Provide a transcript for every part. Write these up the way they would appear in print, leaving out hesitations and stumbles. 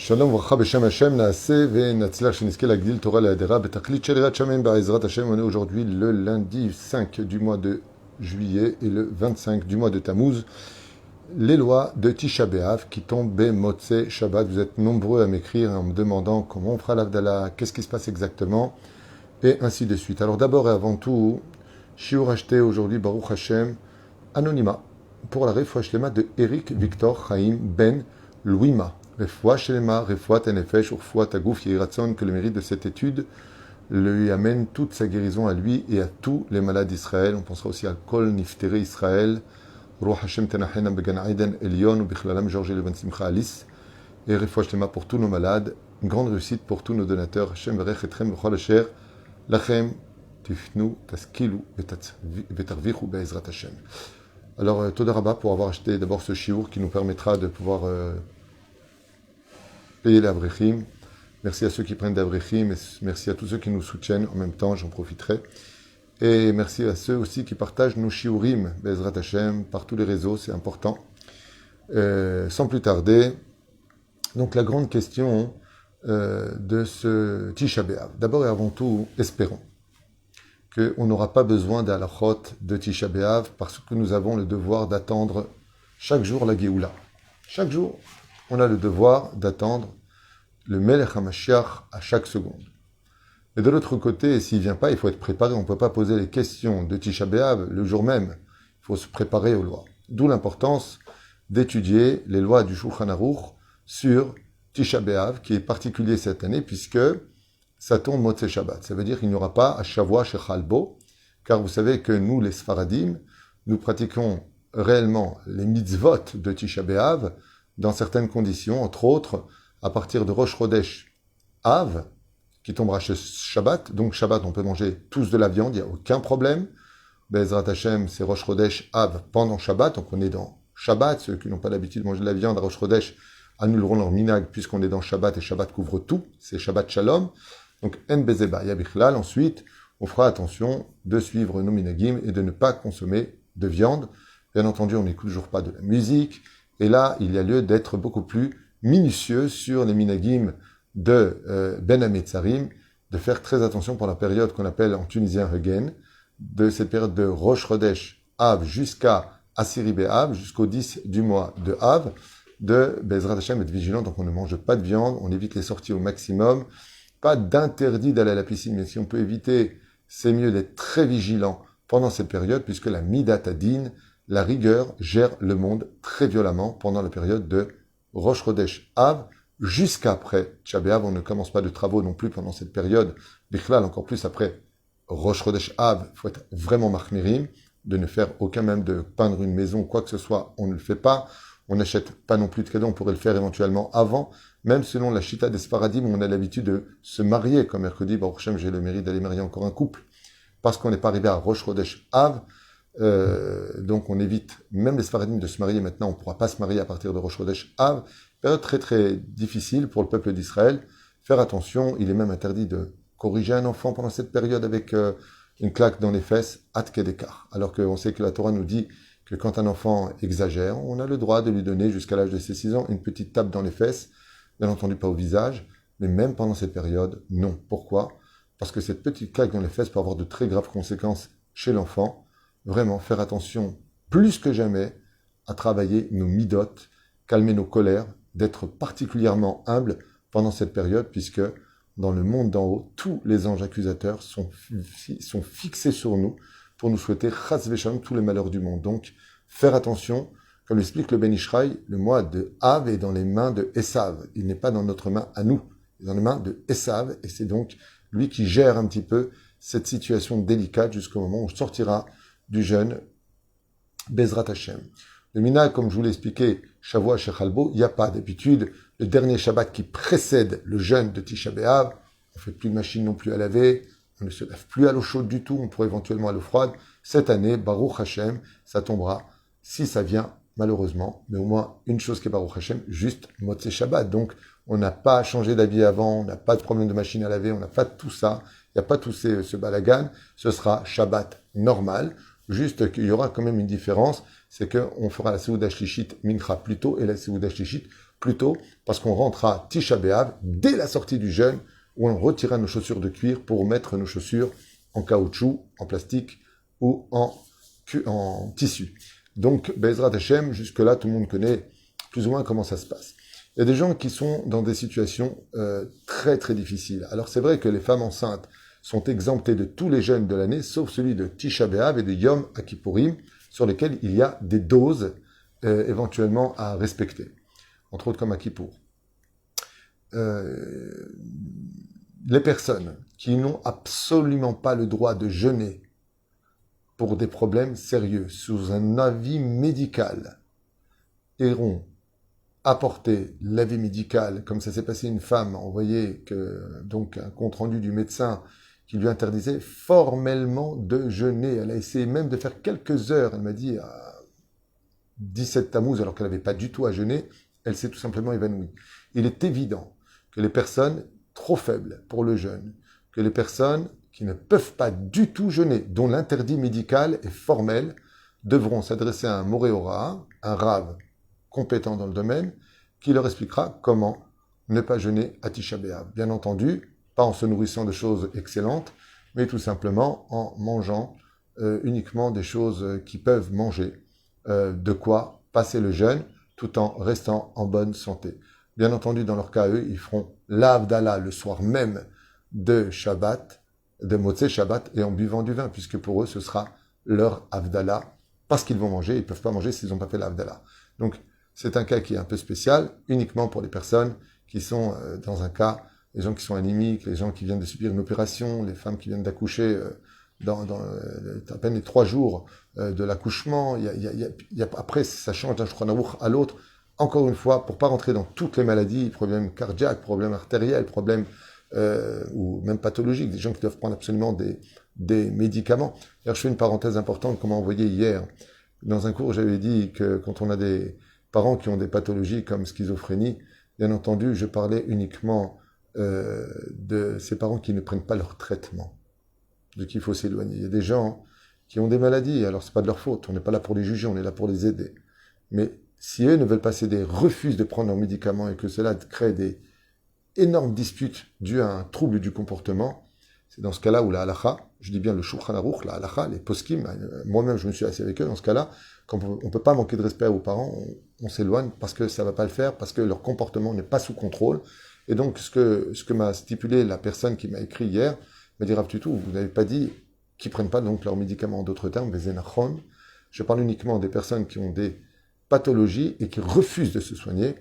שלום וברכה בשם Hashem, נעשה ונצליח שנזכה להגדיל תורה להדרה בתכלית של יראת שמיים בעזרת Hashem. On est aujourd'hui le lundi 5 du mois de juillet et le 25 du mois de Tammuz. Les lois de Tisha B'Av qui tombent Motzei Shabbat. Vous êtes nombreux à m'écrire en me demandant comment on fera l'Avdallah, qu'est-ce qui se passe exactement, et ainsi de suite. Alors d'abord et avant tout, shiur acheté aujourd'hui, Baruch Hashem, anonymat, pour la Refoua Shlema de Eric Victor Chaim Ben Louima. Refoua Shlema, Refoua Tenefesh, Refoua Tagouf, Yehiratzon, que le mérite de cette étude lui amène toute sa guérison à lui et à tous les malades d'Israël. On pensera aussi à Kol Niftere Israël, Ruach Hashem Tenachenam Began Aiden Elion, ou Bichlalam Georges Levan Simcha Alice, et Refoua Shlema pour tous nos malades. Une grande réussite pour tous nos donateurs. Hashem Berech Etrem B'chol Asher, Lachem, Tifnu, Taskilu, Vetarvichu, Be'ezrat Hashem. Alors, Toda Rabba pour avoir acheté d'abord ce shiur qui nous permettra de pouvoir payer les avrechim. Merci à ceux qui prennent d'avrechim, merci à tous ceux qui nous soutiennent en même temps, j'en profiterai. Et merci à ceux aussi qui partagent nos shiurim, Be'ezrat Hashem, par tous les réseaux, c'est important. Sans plus tarder, donc la grande question de ce Tisha B'Av. D'abord et avant tout, espérons qu'on n'aura pas besoin d'halachot de Tisha B'Av parce que nous avons le devoir d'attendre chaque jour la Géoula. Chaque jour, on a le devoir d'attendre le Melech HaMashiach à chaque seconde. Et de l'autre côté, s'il ne vient pas, il faut être préparé. On ne peut pas poser les questions de Tisha B'Av le jour même. Il faut se préparer aux lois. D'où l'importance d'étudier les lois du Shulchan Aruch sur Tisha B'Av, qui est particulier cette année, puisque ça tombe Motzei Shabbat. Ça veut dire qu'il n'y aura pas à Shavua Shechal Bo, car vous savez que nous, les Sfaradim, nous pratiquons réellement les mitzvot de Tisha B'Av dans certaines conditions, entre autres, à partir de Rosh Chodesh Av, qui tombera chez Shabbat. Donc Shabbat, on peut manger tous de la viande, il n'y a aucun problème. Be'ezrat Hashem, c'est Rosh Chodesh Av pendant Shabbat, donc on est dans Shabbat. Ceux qui n'ont pas l'habitude de manger de la viande à Rosh Chodesh annuleront leur minag, puisqu'on est dans Shabbat, et Shabbat couvre tout, c'est Shabbat Shalom. Donc En Bezeba Yabichlal. Ensuite, on fera attention de suivre nos minagim et de ne pas consommer de viande. Bien entendu, on n'écoute toujours pas de la musique. Et là, il y a lieu d'être beaucoup plus minutieux sur les minagim de Ben Hametzarim, de faire très attention pour la période qu'on appelle en tunisien Hegen, de cette période de Rosh Chodesh Av jusqu'à Asiri Be'Av, jusqu'au 10 du mois de Av, de Be'ezrat Hashem, être vigilant. Donc on ne mange pas de viande, on évite les sorties au maximum. Pas d'interdit d'aller à la piscine, mais si on peut éviter, c'est mieux d'être très vigilant pendant cette période, puisque la Midat Hadin, la rigueur, gère le monde très violemment pendant la période de Rosh Chodesh Av, jusqu'après Tisha B'Av. On ne commence pas de travaux non plus pendant cette période. Bichlal, encore plus après Rosh Chodesh Av, il faut être vraiment machmirim, de ne faire aucun, même de peindre une maison, quoi que ce soit, on ne le fait pas. On n'achète pas non plus de cadeaux, on pourrait le faire éventuellement avant. Même selon la Shita des Sfaradim, on a l'habitude de se marier, comme mercredi, Baruch Hashem, j'ai le mérite d'aller marier encore un couple, parce qu'on n'est pas arrivé à Rosh Chodesh Av, donc on évite, même les Sfaradim, de se marier maintenant, on ne pourra pas se marier à partir de Rosh Chodesh Av, période très très difficile pour le peuple d'Israël. Faire attention, il est même interdit de corriger un enfant pendant cette période avec une claque dans les fesses, at kedekar, alors qu'on sait que la Torah nous dit que quand un enfant exagère, on a le droit de lui donner jusqu'à l'âge de ses 6 ans une petite tape dans les fesses, bien entendu pas au visage, mais même pendant cette période, non. Pourquoi ? Parce que cette petite claque dans les fesses peut avoir de très graves conséquences chez l'enfant. Vraiment, faire attention plus que jamais à travailler nos midot, calmer nos colères, d'être particulièrement humble pendant cette période, puisque dans le monde d'en haut, tous les anges accusateurs sont fixés sur nous pour nous souhaiter chas v'shalom tous les malheurs du monde. Donc, faire attention. Comme l'explique le Ben Ishraï, le mois de Av est dans les mains de Esav. Il n'est pas dans notre main à nous. Il est dans les mains de Esav, et c'est donc lui qui gère un petit peu cette situation délicate jusqu'au moment où on sortira du jeûne Bezrat Hashem. Le minag, comme je vous l'ai expliqué, Shavua Shechal Bo, il n'y a pas d'habitude. Le dernier Shabbat qui précède le jeûne de Tisha B'Av, on ne fait plus de machine non plus à laver, on ne se lave plus à l'eau chaude du tout, on pourrait éventuellement à l'eau froide. Cette année, Baruch Hashem, ça tombera, si ça vient, malheureusement, mais au moins une chose qui est Baruch Hashem, juste Motzei Shabbat. Donc, on n'a pas changé d'habit avant, on n'a pas de problème de machine à laver, on n'a pas tout ça, il n'y a pas tout ce balagan, ce sera Shabbat normal. juste qu'il y aura quand même une différence, c'est qu'on fera la Seuda Shlichit Mincha plus tôt et la Seuda Shlichit plus tôt, parce qu'on rentre à Tisha B'Av dès la sortie du jeûne, où on retirera nos chaussures de cuir pour mettre nos chaussures en caoutchouc, en plastique ou en tissu. Donc, Bezrat Hashem, jusque-là, tout le monde connaît plus ou moins comment ça se passe. Il y a des gens qui sont dans des situations très très difficiles. Alors c'est vrai que les femmes enceintes sont exemptées de tous les jeûnes de l'année, sauf celui de Tisha B'Av et de Yom Kippourim, sur lesquels il y a des doses éventuellement à respecter, entre autres comme à Kippour. Les personnes qui n'ont absolument pas le droit de jeûner pour des problèmes sérieux, sous un avis médical, iront apporter l'avis médical, comme ça s'est passé une femme, envoyé donc un compte-rendu du médecin qui lui interdisait formellement de jeûner. Elle a essayé même de faire quelques heures, elle m'a dit, à 17 Tammuz, alors qu'elle n'avait pas du tout à jeûner, elle s'est tout simplement évanouie. Il est évident que les personnes trop faibles pour le jeûne, que les personnes qui ne peuvent pas du tout jeûner, dont l'interdit médical est formel, devront s'adresser à un Moréora, un rave compétent dans le domaine, qui leur expliquera comment ne pas jeûner à Tisha B'Av. Bien entendu, pas en se nourrissant de choses excellentes, mais tout simplement en mangeant uniquement des choses qui peuvent manger, de quoi passer le jeûne tout en restant en bonne santé. Bien entendu, dans leur cas, eux, ils feront l'Havdalah le soir même de Shabbat, de Motzei Shabbat, et en buvant du vin, puisque pour eux, ce sera leur Havdalah, parce qu'ils vont manger, ils ne peuvent pas manger s'ils n'ont pas fait l'Havdalah. Donc, c'est un cas qui est un peu spécial, uniquement pour les personnes qui sont dans un cas, les gens qui sont anémiques, les gens qui viennent de subir une opération, les femmes qui viennent d'accoucher dans à peine les 3 jours de l'accouchement. Après, ça change d'un Shulchan Aruch à l'autre. Encore une fois, pour pas rentrer dans toutes les maladies, problèmes cardiaques, problèmes artériels, problèmes ou même pathologiques, des gens qui doivent prendre absolument des médicaments. D'ailleurs, je fais une parenthèse importante qu'on m'a envoyée hier. Dans un cours, j'avais dit que quand on a des parents qui ont des pathologies comme schizophrénie, bien entendu, je parlais uniquement de ces parents qui ne prennent pas leur traitement, de qui il faut s'éloigner. Il y a des gens qui ont des maladies, alors c'est pas de leur faute, on n'est pas là pour les juger, on est là pour les aider. Mais si eux ne veulent pas céder, refusent de prendre leurs médicaments et que cela crée des énormes disputes dues à un trouble du comportement, c'est dans ce cas-là où la halakha, je dis bien le Shulchan Aruch, la halakha, les poskim, moi-même je me suis assis avec eux, dans ce cas-là, quand on ne peut pas manquer de respect aux parents, on s'éloigne parce que ça ne va pas le faire, parce que leur comportement n'est pas sous contrôle. Et donc, ce que m'a stipulé la personne qui m'a écrit hier, m'a dit, Rav Tutu, vous n'avez pas dit qu'ils ne prennent pas donc leurs médicaments, en d'autres termes, des enachon. Je parle uniquement des personnes qui ont des pathologies et qui refusent de se soigner.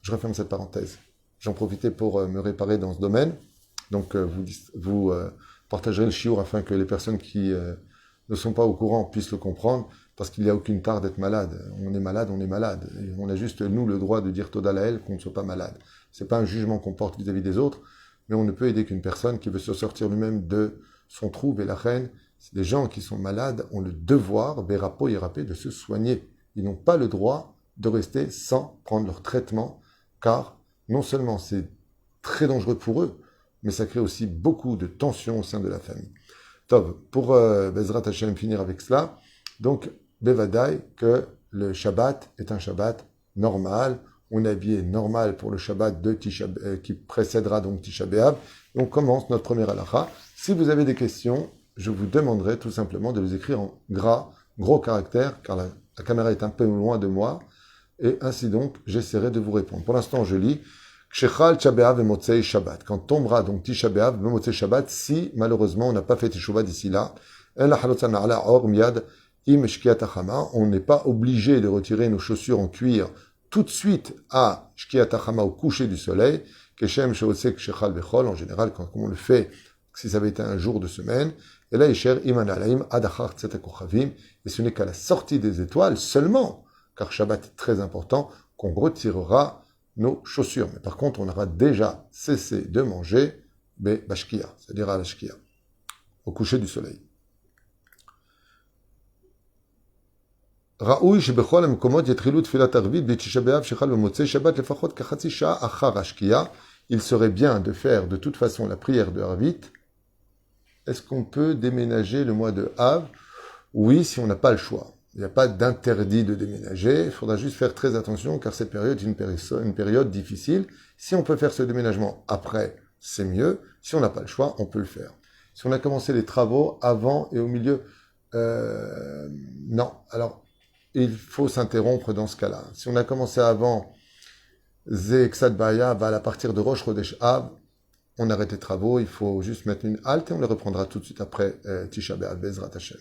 Je referme cette parenthèse. J'en profitais pour me réparer dans ce domaine. Donc, vous partagerez le chiour afin que les personnes qui ne sont pas au courant puissent le comprendre, parce qu'il n'y a aucune tare d'être malade. On est malade, on est malade. Et on a juste, nous, le droit de dire Toda Laël qu'on ne soit pas malade. C'est pas un jugement qu'on porte vis-à-vis des autres, mais on ne peut aider qu'une personne qui veut se sortir lui-même de son trouble. Et la reine, c'est des gens qui sont malades, ont le devoir, Berapo Irapé, de se soigner. Ils n'ont pas le droit de rester sans prendre leur traitement, car non seulement c'est très dangereux pour eux, mais ça crée aussi beaucoup de tensions au sein de la famille. Tov, pour Bezrat Hashem finir avec cela, donc, Bevadaï, que le Shabbat est un Shabbat normal, on est habillé normal pour le Shabbat de qui précédera donc Tisha B'Av, et on commence notre première halakha. Si vous avez des questions, je vous demanderai tout simplement de les écrire en gros caractères, car la caméra est un peu loin de moi, et ainsi donc, j'essaierai de vous répondre. Pour l'instant, je lis Kshechal Tisha B'Av et Motzei Shabbat. Quand tombera donc Tisha B'Av et Motzei Shabbat, si malheureusement on n'a pas fait Teshuvah d'ici là, on n'est pas obligé de retirer nos chaussures en cuir tout de suite à Shkiat Hachama, au coucher du soleil, Keshem Sheosek Shechal Bechol, en général, comme on le fait, si ça avait été un jour de semaine, et là, Isher Iman Alaim Adachar Tzetakochavim, et ce n'est qu'à la sortie des étoiles seulement, car Shabbat est très important, qu'on retirera nos chaussures. Mais par contre, on aura déjà cessé de manger Bashkia, c'est-à-dire à la Shkia, au coucher du soleil. ראוי שבכל המקומות יתחילו תפילת ערבית בתשעה באב שחל במוצאי שבת לפחות כחצי שעה אחר השקיעה. Il serait bien de faire de toute façon la prière de Arvit. Est-ce qu'on peut déménager le mois de Av? Oui, si on n'a pas le choix. Il n'y a pas d'interdit de déménager. Il faudra juste faire très attention car cette période est une période difficile. Si on peut faire ce déménagement après, c'est mieux. Si on n'a pas le choix, on peut le faire. Si on a commencé les travaux avant et au milieu, non. Alors, il faut s'interrompre dans ce cas-là. Si on a commencé avant, Zeksad Baya, à partir de Rosh Chodesh Av, on arrête les travaux, il faut juste mettre une halte et on les reprendra tout de suite après Tisha B'Av, Bezrat Hashem.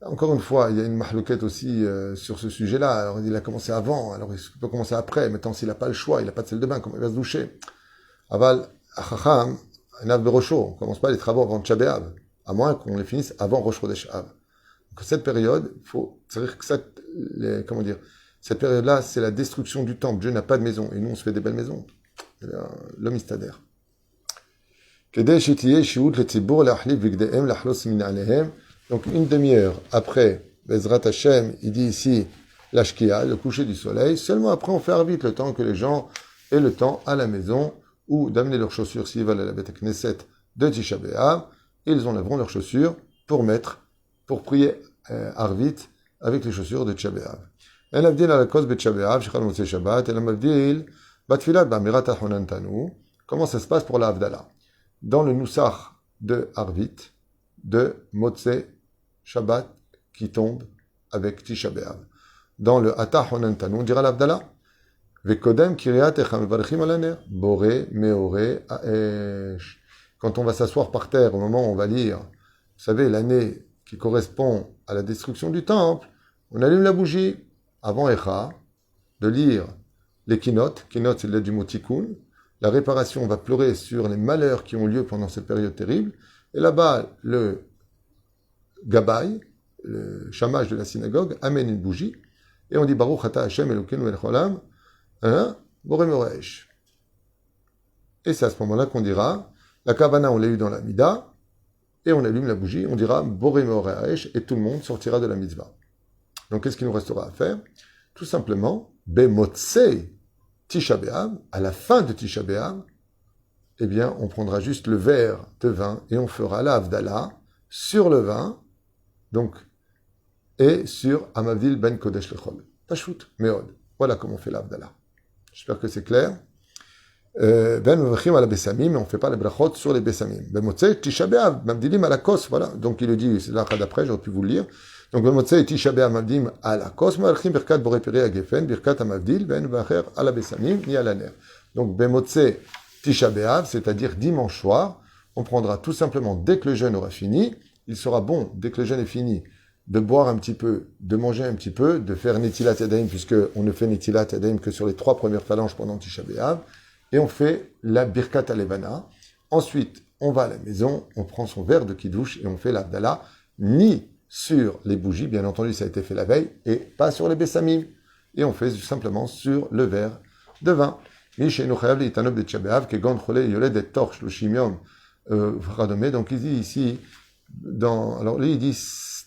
Encore une fois, il y a une mahlouquette aussi sur ce sujet-là. Alors, il a commencé avant, alors il peut commencer après. Maintenant, s'il n'a pas le choix, il n'a pas de salle de bain, comment il va se doucher? Aval, Achacham, Nav Berosho, on ne commence pas les travaux avant Tisha B'Av, à moins qu'on les finisse avant Rosh Chodesh Av. Donc, cette période, c'est-à-dire que comment dire, cette période-là, c'est la destruction du temple. Dieu n'a pas de maison, et nous, on se fait des belles maisons. L'homme istadère. Donc, une demi-heure après, Bezrat Hashem, il dit ici, l'ashkia, le coucher du soleil. Seulement après, on fait arbitre le temps que les gens aient le temps à la maison ou d'amener leurs chaussures s'ils veulent à la Beth Knesset de Tisha B'Av. Ils enlèveront leurs chaussures pour prier arvit avec les chaussures de Tisha B'Av. En avdil à la cause de Tisha B'Av, Shechal Motzei Shabbat, en avdil Batfilat Bamirat Ahonantanu. Comment ça se passe pour la Havdalah? Dans le Nusach de Arvit, de Motzei Shabbat qui tombe avec Tisha B'Av. Dans le Atah Honantanu, on dira l'Havdalah. Vekodem Kiryat Echa Mevarchim Alaner. Boré, Meoré, Aesh. Quand on va s'asseoir par terre, au moment où on va lire, vous savez, l'année qui correspond à la destruction du temple, on allume la bougie avant Echa, de lire les kinot. Kinot, c'est l'aide du mot tikkun. La réparation, on va pleurer sur les malheurs qui ont lieu pendant cette période terrible. Et là-bas, le Gabay, le chamage de la synagogue, amène une bougie, et on dit Baruch Ata Hashem Elokeinu Melech Haolam, Boré Moresh. Et c'est à ce moment-là qu'on dira, la Kavana, on l'a eu dans la Mida, et on allume la bougie, on dira Boré Moresh, et tout le monde sortira de la mitzvah. Donc qu'est-ce qu'il nous restera à faire? Tout simplement, Bemotsei Tisha B'Av, à la fin de Tisha B'Av, eh bien, on prendra juste le verre de vin et on fera la Havdalah sur le vin, donc, et sur Amavdil Ben Kodesh Lechol. Pashut, Meod. Voilà comment on fait la Havdalah. J'espère que c'est clair. Ben Mevachim à la Bessamim, mais on ne fait pas les brachot sur les Bessamim. Ben Motzei Tisha B'Av, Mavdilim à la kos, voilà. Donc il le dit, c'est là d'après, j'aurais pu vous le lire. Donc Ben Motzei Tisha B'Av, Mavdilim à la kos, Mavachim Birkat Boré Peri à Gefen, Birkat Amavdil, Ben Vacher à la Bessamim, ni à la ner. Donc Ben Motzei Tisha B'Av, c'est-à-dire dimanche soir, on prendra tout simplement, dès que le jeûne aura fini, il sera bon, dès que le jeûne est fini, de boire un petit peu, de manger un petit peu, de faire Netilat Yadayim, puisqu'on ne fait Netilat Yadayim que sur les 3 premières phalanges pendant Tisha B'Av, et on fait la Birkat Alevana. Ensuite, on va à la maison, on prend son verre de Kiddush et on fait l'Havdalah, ni sur les bougies, bien entendu ça a été fait la veille, et pas sur les Bessamim, et on fait simplement sur le verre de vin. Donc il dit ici, alors lui il dit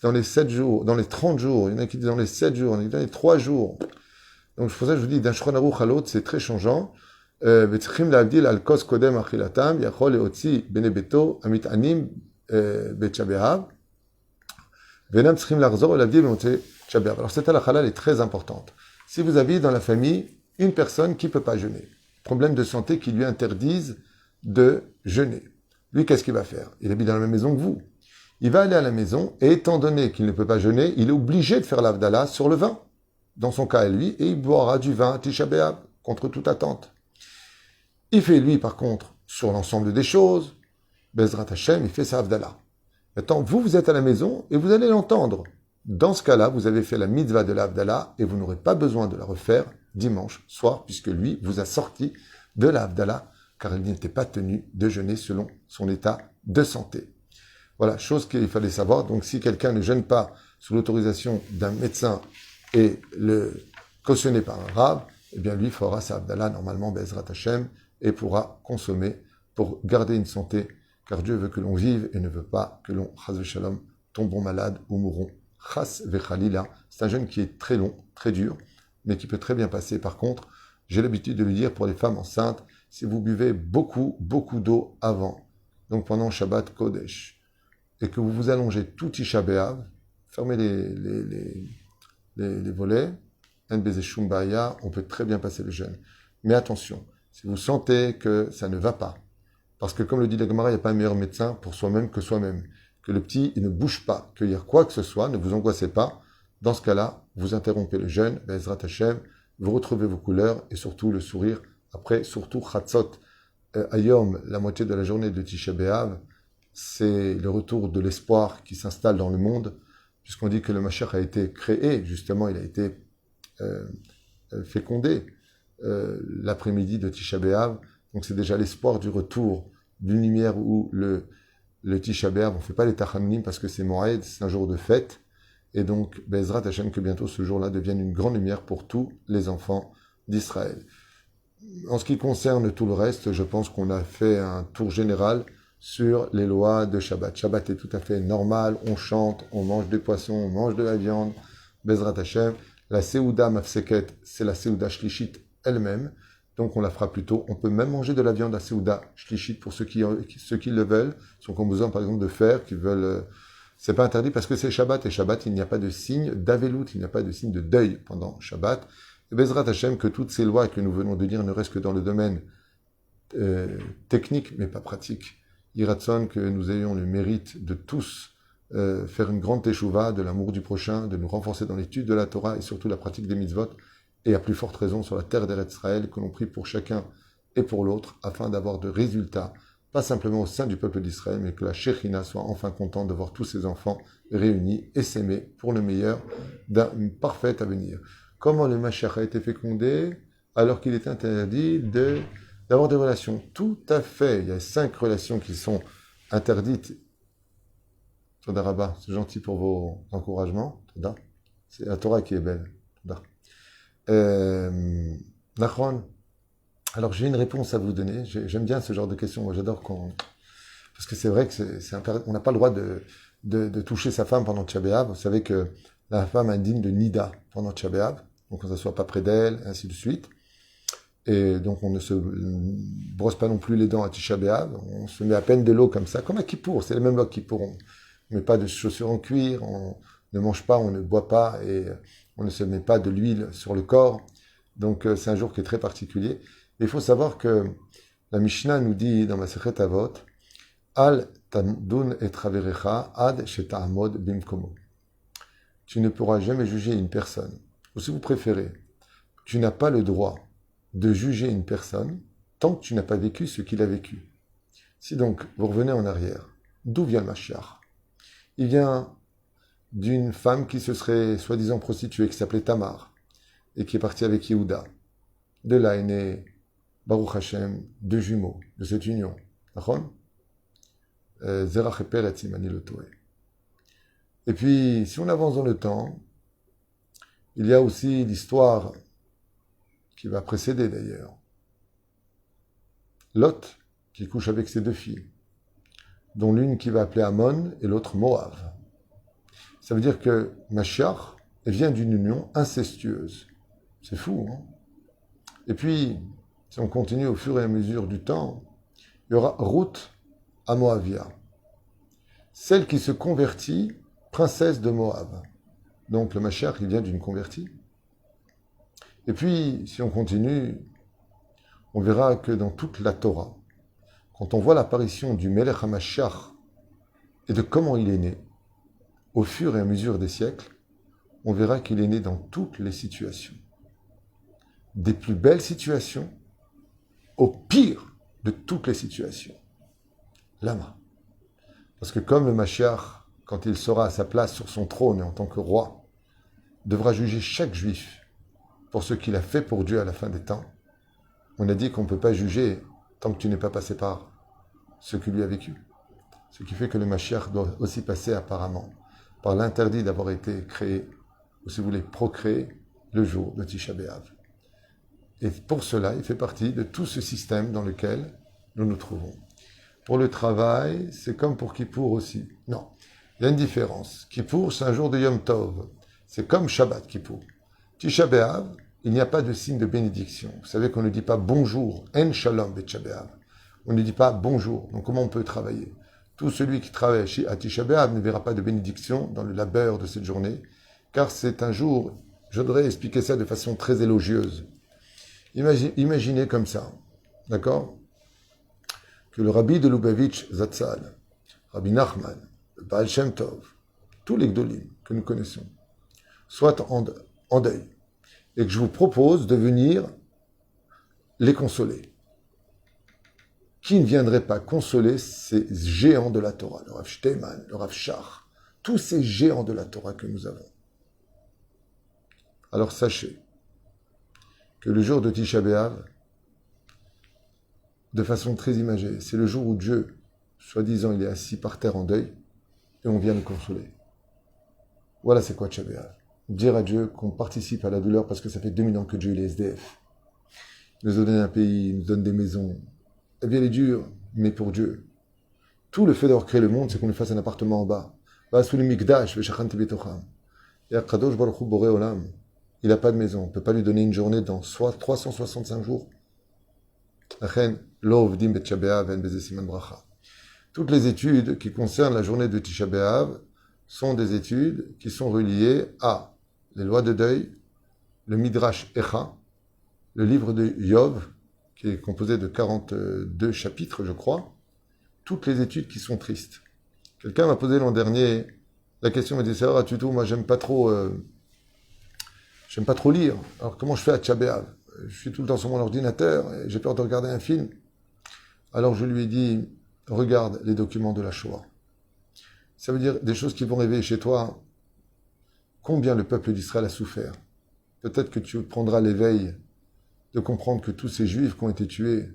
dans les 7 jours, dans les 30 jours, il y en a qui disent dans les 7 jours, il y en a qui disent dans les 3 jours. Donc pour ça je vous dis, d'un Shulchan Aruch à l'autre, c'est très changeant. וצריכים להבדיל על כוס קודם אכילתם, יכול להוציא בני ביתו המטענים בתשעה באב, ואינם צריכים לחזור ולהבדיל במוצאי תשעה באב. Alors cette halakha-là, elle est très importante. Si vous avez dans la famille une personne qui ne peut pas jeûner, problème de santé qui lui interdisent de jeûner, lui qu'est-ce qu'il va faire? Il habite dans la même maison que vous. Il va aller à la maison, et étant donné qu'il ne peut pas jeûner, il est obligé de faire l'Havdalah sur le vin, dans son cas à lui, et il boira du vin Tisha B'Av, contre toute attente. Il fait, lui, par contre, sur l'ensemble des choses, Bezrat Hashem, il fait sa Havdalah. Maintenant, vous êtes à la maison et vous allez l'entendre. Dans ce cas-là, vous avez fait la mitzvah de la Havdalah et vous n'aurez pas besoin de la refaire dimanche soir, puisque lui vous a sorti de la Havdalah, car il n'était pas tenu de jeûner selon son état de santé. Voilà, chose qu'il fallait savoir. Donc, si quelqu'un ne jeûne pas sous l'autorisation d'un médecin et le cautionné par un rave, eh bien, lui fera sa Havdalah, normalement, Bezrat Hashem, et pourra consommer pour garder une santé, car Dieu veut que l'on vive et ne veut pas que l'on, chas v'shalom, tombons malades ou mourons. Chas v'chalila, c'est un jeûne qui est très long, très dur, mais qui peut très bien passer. Par contre, j'ai l'habitude de le dire pour les femmes enceintes, si vous buvez beaucoup d'eau avant, donc pendant Shabbat Kodesh, et que vous vous allongez tout Tisha B'Av, fermez les volets, En Bezeh Shum Ba'aya, on peut très bien passer le jeûne. Mais attention, si vous sentez que ça ne va pas, parce que comme le dit la Gemara, il n'y a pas un meilleur médecin pour soi-même que soi-même, que le petit, il ne bouge pas, qu'il y a quoi que ce soit, ne vous angoissez pas. Dans ce cas-là, vous interrompez le jeûne, Be'ezrat Hashem, vous retrouvez vos couleurs et surtout le sourire. Après, surtout Chatzot, Ayom, la moitié de la journée de Tisha B'Av, c'est le retour de l'espoir qui s'installe dans le monde, puisqu'on dit que le Mashiach a été créé, justement, il a été fécondé l'après-midi de Tisha B'Av. Donc c'est déjà l'espoir du retour d'une lumière où le Tisha B'Av, on ne fait pas les Tachanunim parce que c'est Moed, c'est un jour de fête. Et donc, Be'ezrat Hashem, que bientôt ce jour-là devienne une grande lumière pour tous les enfants d'Israël. En ce qui concerne tout le reste, je pense qu'on a fait un tour général sur les lois de Shabbat. Shabbat est tout à fait normal, on chante, on mange des poissons, on mange de la viande, Be'ezrat Hashem. La Seouda Mafseket, c'est la Seouda Shlishit elle-même, donc on la fera plus tôt. On peut même manger de la viande à Seouda Shlishit pour ceux qui le veulent, ceux qui ont besoin par exemple de faire, qui veulent... c'est pas interdit parce que c'est Shabbat, et Shabbat, il n'y a pas de signe d'avelout, il n'y a pas de signe de deuil pendant Shabbat. Et Bezrat Hashem, que toutes ces lois que nous venons de dire ne restent que dans le domaine technique, mais pas pratique. Iratson, que nous ayons le mérite de tous faire une grande teshuva de l'amour du prochain, de nous renforcer dans l'étude de la Torah et surtout la pratique des mitzvot, et à plus forte raison sur la terre d'Eretz Israël, que l'on prie pour chacun et pour l'autre, afin d'avoir de résultats, pas simplement au sein du peuple d'Israël, mais que la Shekhinah soit enfin contente de voir tous ses enfants réunis et s'aimer pour le meilleur d'un parfait avenir. Comment le Mashiach a été fécondé alors qu'il est interdit d'avoir des relations? Tout à fait. Il y a 5 relations qui sont interdites. Toda Rabba, c'est gentil pour vos encouragements. Toda. C'est la Torah qui est belle. Toda. Nachron. Alors j'ai une réponse à vous donner. J'aime bien ce genre de questions. Moi j'adore parce que c'est vrai que on n'a pas le droit de toucher sa femme pendant Tisha B'Av. Vous savez que la femme est indigne de Nida pendant Tisha B'Av. Donc on ne s'assoit pas près d'elle, ainsi de suite. Et donc on ne se brosse pas non plus les dents à Tisha B'Av. On se met à peine de l'eau comme ça, comme à Kippour. C'est les mêmes lois que Kippour. On ne met pas de chaussures en cuir, on ne mange pas, on ne boit pas et on ne se met pas de l'huile sur le corps. Donc c'est un jour qui est très particulier. Et il faut savoir que la Mishnah nous dit dans Masechet Avot, Al tadun et traverecha ad sheta'amod bimkomo. Tu ne pourras jamais juger une personne. Ou si vous préférez, tu n'as pas le droit de juger une personne tant que tu n'as pas vécu ce qu'il a vécu. Si donc vous revenez en arrière, d'où vient le Mashiach? Il vient d'une femme qui se serait soi-disant prostituée, qui s'appelait Tamar, et qui est partie avec Yehuda. De là est né Baruch Hashem, 2 jumeaux de cette union. Zerach et Peretz, Imani le Toé. Et puis, si on avance dans le temps, il y a aussi l'histoire qui va précéder d'ailleurs. Lot, qui couche avec ses 2 filles, dont l'une qui va appeler Ammon et l'autre Moab. Ça veut dire que Mashiach vient d'une union incestueuse. C'est fou, hein? Et puis, si on continue au fur et à mesure du temps, il y aura Ruth à Moabia, celle qui se convertit princesse de Moab. Donc le Mashiach, il vient d'une convertie. Et puis, si on continue, on verra que dans toute la Torah, quand on voit l'apparition du Melech HaMashiach et de comment il est né, au fur et à mesure des siècles, on verra qu'il est né dans toutes les situations. Des plus belles situations au pire de toutes les situations. Lama. Parce que comme le Mashiach, quand il sera à sa place sur son trône et en tant que roi, devra juger chaque juif pour ce qu'il a fait pour Dieu à la fin des temps, on a dit qu'on ne peut pas juger tant que tu n'es pas passé par ce qu'il lui a vécu. Ce qui fait que le Mashiach doit aussi passer apparemment par l'interdit d'avoir été créé, ou si vous voulez, procréé, le jour de Tisha B'Av. Et pour cela, il fait partie de tout ce système dans lequel nous nous trouvons. Pour le travail, c'est comme pour Kippour aussi. Non, il y a une différence. Kippour, c'est un jour de Yom Tov. C'est comme Shabbat Kippour. Tisha B'Av, il n'y a pas de signe de bénédiction. Vous savez qu'on ne dit pas bonjour, en shalom bet Tisha B'Av. On ne dit pas bonjour. Donc comment on peut travailler? Tout celui qui travaille à Tisha B'Av ne verra pas de bénédiction dans le labeur de cette journée, car c'est un jour, je voudrais expliquer ça de façon très élogieuse. Imaginez comme ça, d'accord, que le rabbi de Lubavitch Zatzal, Rabbi Nachman, le Baal Shem Tov, tous les Gdolim que nous connaissons, soient en deuil, et que je vous propose de venir les consoler. Qui ne viendrait pas consoler ces géants de la Torah, le Rav Shteiman, le Rav Shach, tous ces géants de la Torah que nous avons. Alors sachez que le jour de Tisha B'Av, de façon très imagée, c'est le jour où Dieu, soi-disant, il est assis par terre en deuil, et on vient le consoler. Voilà c'est quoi Tisha B'Av. Dire à Dieu qu'on participe à la douleur parce que ça fait 2000 ans que Dieu est SDF. Il nous a donné un pays, il nous donne des maisons. La vie elle est dure, mais pour Dieu. Tout le fait d'avoir créé le monde, c'est qu'on lui fasse un appartement en bas. Et à Kadosh Baruch Hu Boré Olam, il n'a pas de maison. On ne peut pas lui donner une journée dans 365 jours. Toutes les études qui concernent la journée de Tisha B'Av sont des études qui sont reliées à les lois de deuil, le Midrash Echa, le livre de Yov, qui est composé de 42 chapitres, je crois, toutes les études qui sont tristes. Quelqu'un m'a posé l'an dernier la question, m'a dit, c'est vrai, Tuto, moi j'aime pas trop lire. Alors comment je fais à Tisha B'Av? Je suis tout le temps sur mon ordinateur et j'ai peur de regarder un film. Alors je lui ai dit, regarde les documents de la Shoah. Ça veut dire des choses qui vont réveiller chez toi combien le peuple d'Israël a souffert. Peut-être que tu prendras l'éveil de comprendre que tous ces juifs qui ont été tués,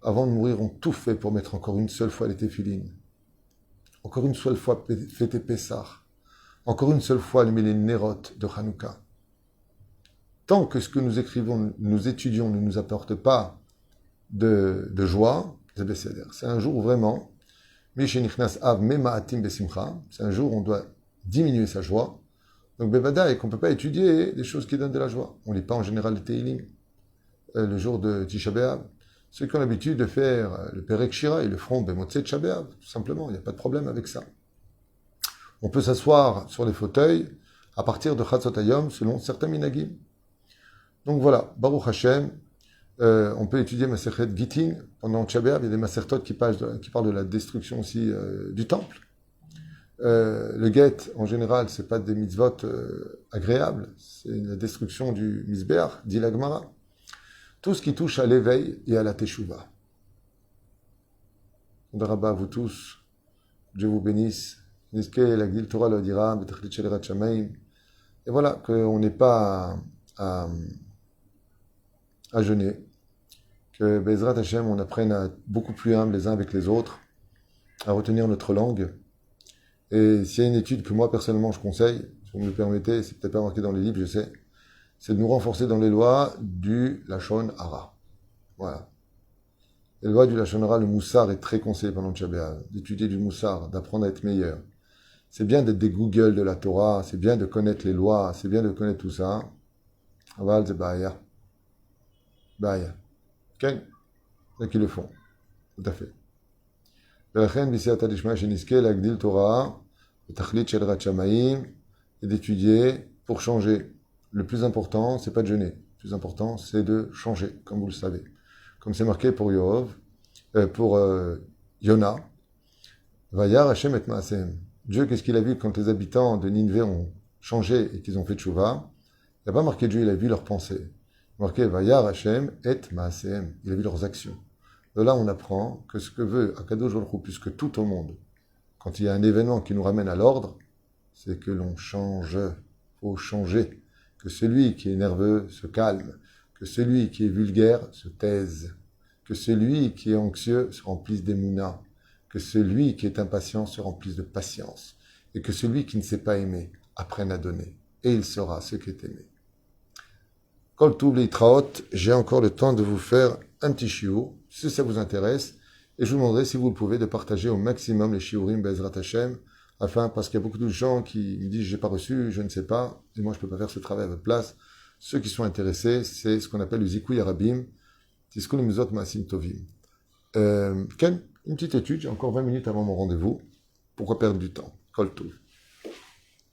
avant de mourir, ont tout fait pour mettre encore une seule fois les téphilines. Encore une seule fois fêter Pessah. Encore une seule fois allumer les nérotes de Hanouka. Tant que ce que nous écrivons, nous étudions, ne nous apporte pas de joie, c'est un jour où vraiment, c'est un jour où on doit diminuer sa joie. Donc Bevada, et qu'on ne peut pas étudier des choses qui donnent de la joie. On ne lit pas en général le Teilim. Le jour de Tisha B'Av. Ceux qui ont l'habitude de faire le Perek Shira, ils le feront B'motzei Tisha B'Av, tout simplement, il n'y a pas de problème avec ça. On peut s'asseoir sur les fauteuils à partir de Chatzot Hayom selon certains minagim. Donc voilà, Baruch Hashem, on peut étudier Masechet Gittin pendant Tisha B'Av, il y a des Masertot qui parlent de la destruction aussi du temple. Le guet, en général, c'est pas des mitzvot agréables, c'est la destruction du Mizbeach, dit la Gemara. Tout ce qui touche à l'éveil et à la teshuva. Rabba à vous tous, Dieu vous bénisse. Niske la Gdil Torah le dira, betachlit shel Yirat Shamayim. Et voilà, qu'on n'ait pas à jeûner. Que Bezrat Hashem, on apprenne à être beaucoup plus humble les uns avec les autres, à retenir notre langue. Et s'il y a une étude que moi personnellement je conseille, si vous me le permettez, c'est peut-être pas marqué dans les livres, je sais, c'est de nous renforcer dans les lois du Lachon Hara. Voilà. Les lois du Lachon Hara, le Moussar est très conseillé pendant Tisha B'Av, d'étudier du Moussar, d'apprendre à être meilleur. C'est bien d'être des Google de la Torah, c'est bien de connaître les lois, c'est bien de connaître tout ça. Aval, c'est Ba'aya. Ba'aya. Ok? Il y a qui le font. Tout à fait. ולכן בסייעתא דשמיא שנזכה להגדיל תורה בתכלית של יראת שמיים et d'étudier pour changer. Le plus important, c'est pas de jeûner. Le plus important, c'est de changer, comme vous le savez. Comme c'est marqué pour Yona. Vayar Hashem et Maasem. Dieu, qu'est-ce qu'il a vu quand les habitants de Nineveh ont changé et qu'ils ont fait tchouva? Il n'a pas marqué Dieu, il a vu leurs pensées. Il a marqué Vayar Hashem et Maasem. Il a vu leurs actions. De là, on apprend que ce que veut Akadosh Baruch Hu, puisque tout au monde, quand il y a un événement qui nous ramène à l'ordre, c'est que l'on change. Il faut changer. Que celui qui est nerveux se calme, que celui qui est vulgaire se taise, que celui qui est anxieux se remplisse d'émouna, que celui qui est impatient se remplisse de patience, et que celui qui ne sait pas aimer apprenne à donner, et il sera ce qui est aimé. Kol Tuv Leitraot, j'ai encore le temps de vous faire un petit shiur, si ça vous intéresse, et je vous demanderai, si vous le pouvez, de partager au maximum les shiurim Bezrat Hashem, parce qu'il y a beaucoup de gens qui me disent j'ai pas reçu, je ne sais pas, et moi je peux pas faire ce travail à votre place. Ceux qui sont intéressés, c'est ce qu'on appelle le Zikouy Arabim, Tiskun Mizot Maasim Tovim. Ken, Une petite étude, j'ai encore 20 minutes avant mon rendez-vous. Pourquoi perdre du temps? Kol Tov.